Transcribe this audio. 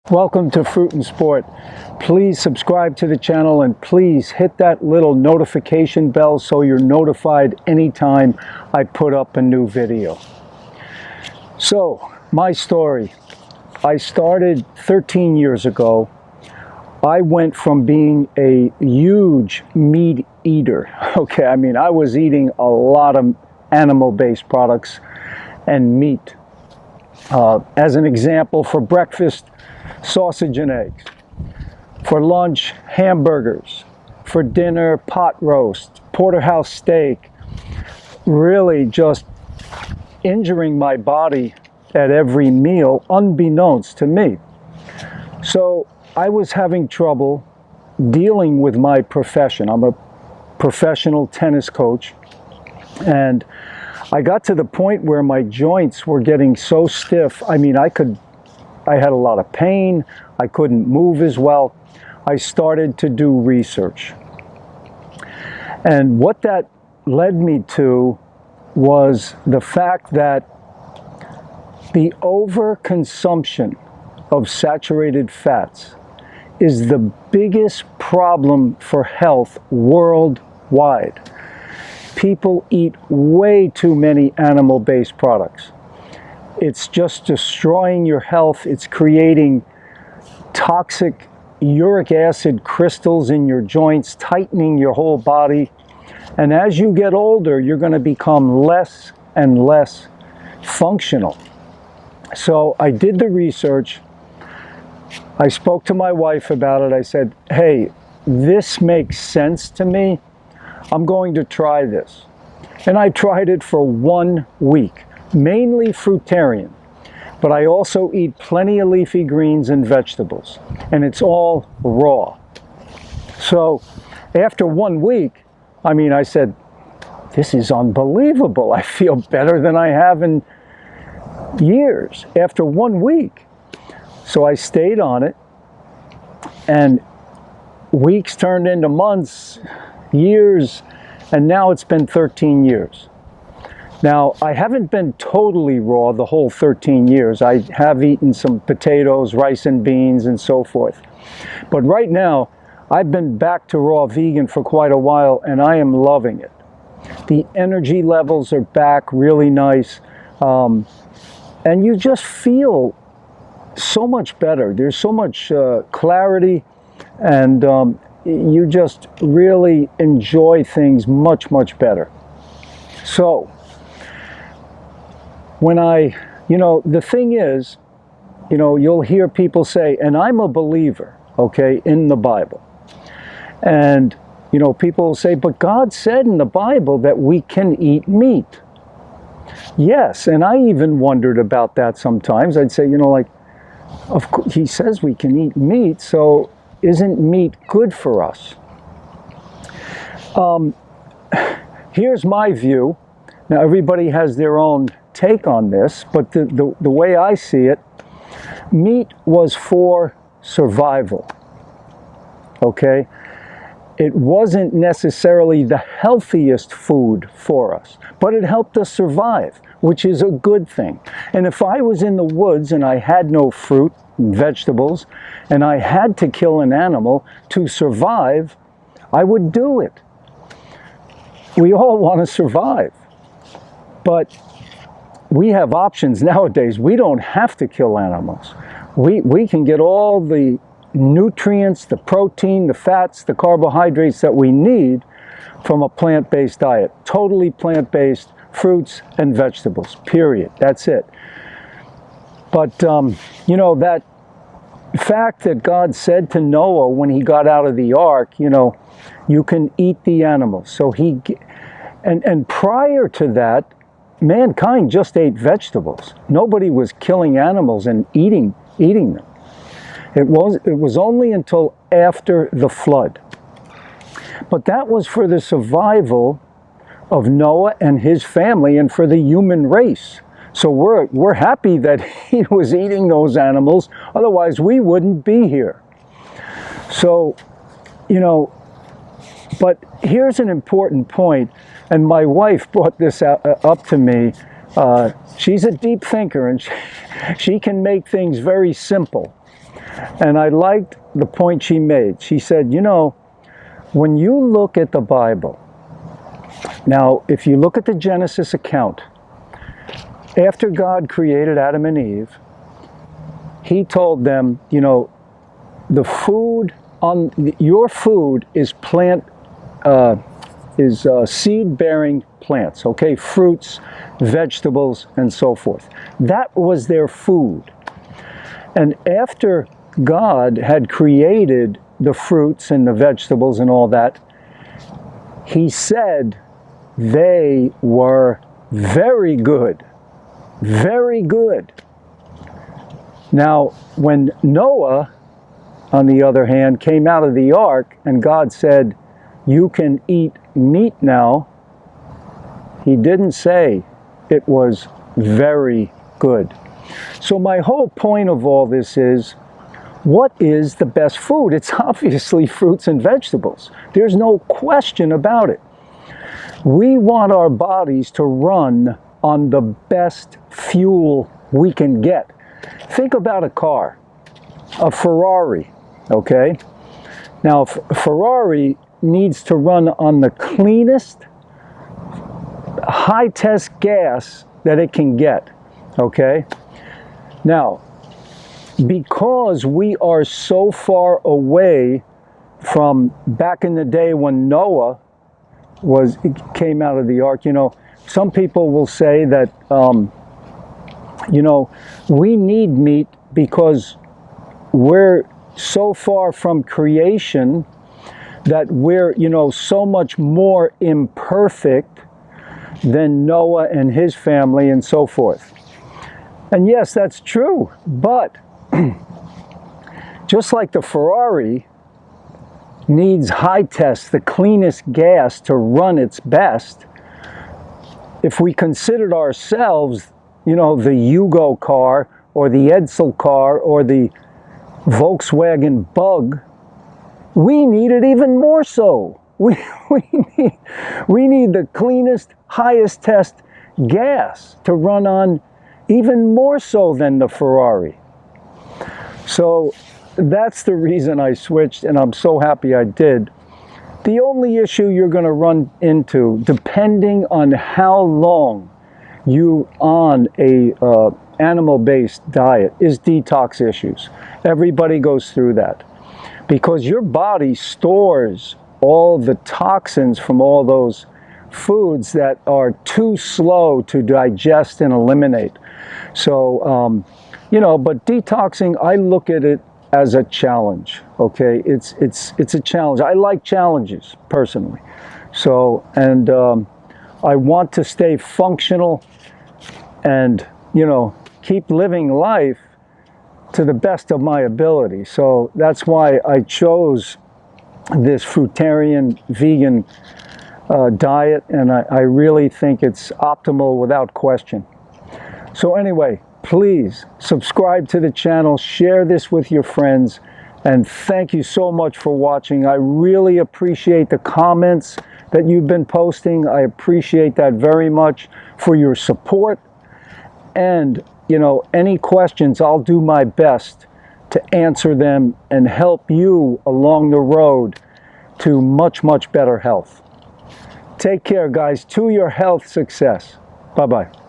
Welcome to Fruit and Sport. Please subscribe to the channel and please hit that little notification bell so you're notified anytime I put up a new video. So, my story. I started 13 years ago. I went from being a huge meat eater. Okay, I mean, I was eating a lot of animal-based products and meat. As an example, for breakfast, sausage and eggs. For lunch, hamburgers. For dinner, pot roast, porterhouse steak. Really just injuring my body at every meal, unbeknownst to me. So I was having trouble dealing with my profession. I'm a professional tennis coach, and I got to the point where my joints were getting so stiff. I mean, I had a lot of pain. I couldn't move as well. I started to do research. And what that led me to was the fact that the overconsumption of saturated fats is the biggest problem for health worldwide. People eat way too many animal-based products. It's just destroying your health. It's creating toxic uric acid crystals in your joints, tightening your whole body. And as you get older, you're going to become less and less functional. So I did the research. I spoke to my wife about it. I said, hey, this makes sense to me. I'm going to try this. And I tried it for 1 week. Mainly fruitarian, but I also eat plenty of leafy greens and vegetables, and it's all raw. So after 1 week, I mean, I said, this is unbelievable. I feel better than I have in years after 1 week. So I stayed on it, and weeks turned into months, years, and now it's been 13 years. Now, I haven't been totally raw the whole 13 years. I have eaten some potatoes, rice and beans, and so forth. But right now, I've been back to raw vegan for quite a while, and I am loving it. The energy levels are back really nice, and you just feel so much better. There's so much clarity, and you just really enjoy things much, much better. So, when the thing is, you'll hear people say, and I'm a believer, okay, in the Bible. And, people will say, but God said in the Bible that we can eat meat. Yes, and I even wondered about that sometimes. I'd say, of course, he says we can eat meat, so isn't meat good for us? Here's my view. Now, everybody has their own take on this, but the way I see it, meat was for survival, okay? It wasn't necessarily the healthiest food for us, but it helped us survive, which is a good thing. And if I was in the woods and I had no fruit and vegetables, and I had to kill an animal to survive, I would do it. We all want to survive, but we have options nowadays. We don't have to kill animals. We can get all the nutrients, the protein, the fats, the carbohydrates that we need from a plant-based diet. Totally plant-based, fruits and vegetables, period. That's it. But, that fact that God said to Noah when he got out of the ark, you can eat the animals. So and prior to that, mankind just ate vegetables. Nobody was killing animals and eating them. It was only until after the flood. But that was for the survival of Noah and his family and for the human race. So we're happy that he was eating those animals, otherwise we wouldn't be here. So, but here's an important point. And my wife brought this up to me. She's a deep thinker, and she can make things very simple. And I liked the point she made. She said, you know, when you look at the Bible, now, if you look at the Genesis account, after God created Adam and Eve, he told them, you know, the food on your food is seed-bearing plants, okay, fruits, vegetables, and so forth. That was their food. And after God had created the fruits and the vegetables and all that, he said they were very good. Very good. Now, when Noah, on the other hand, came out of the ark and God said, you can eat meat now, he didn't say it was very good. So my whole point of all this is, what is the best food? It's obviously fruits and vegetables. There's no question about it. We want our bodies to run on the best fuel we can get. Think about a car, a Ferrari, okay? Now, a Ferrari needs to run on the cleanest, high-test gas that it can get, okay? Now, because we are so far away from back in the day when Noah came out of the ark, you know, some people will say that, you know, we need meat because we're so far from creation that we're, you know, so much more imperfect than Noah and his family and so forth. And yes, that's true, but just like the Ferrari needs high test, the cleanest gas to run its best, if we considered ourselves, you know, the Yugo car or the Edsel car or the Volkswagen Bug, we need it even more so. We need the cleanest, highest test gas to run on even more so than the Ferrari. So that's the reason I switched, and I'm so happy I did. The only issue you're going to run into, depending on how long you on a animal-based diet, is detox issues. Everybody goes through that because your body stores all the toxins from all those foods that are too slow to digest and eliminate. So, you know, but detoxing, I look at it as a challenge, okay? It's a challenge. I like challenges, personally. So, and I want to stay functional and, you know, keep living life to the best of my ability. So that's why I chose this fruitarian vegan diet, and I really think it's optimal without question. So anyway, please subscribe to the channel, share this with your friends, and thank you so much for watching. I really appreciate the comments that you've been posting. I appreciate that very much, for your support. And, you know, any questions, I'll do my best to answer them and help you along the road to much, much better health. Take care, guys. To your health success. Bye-bye.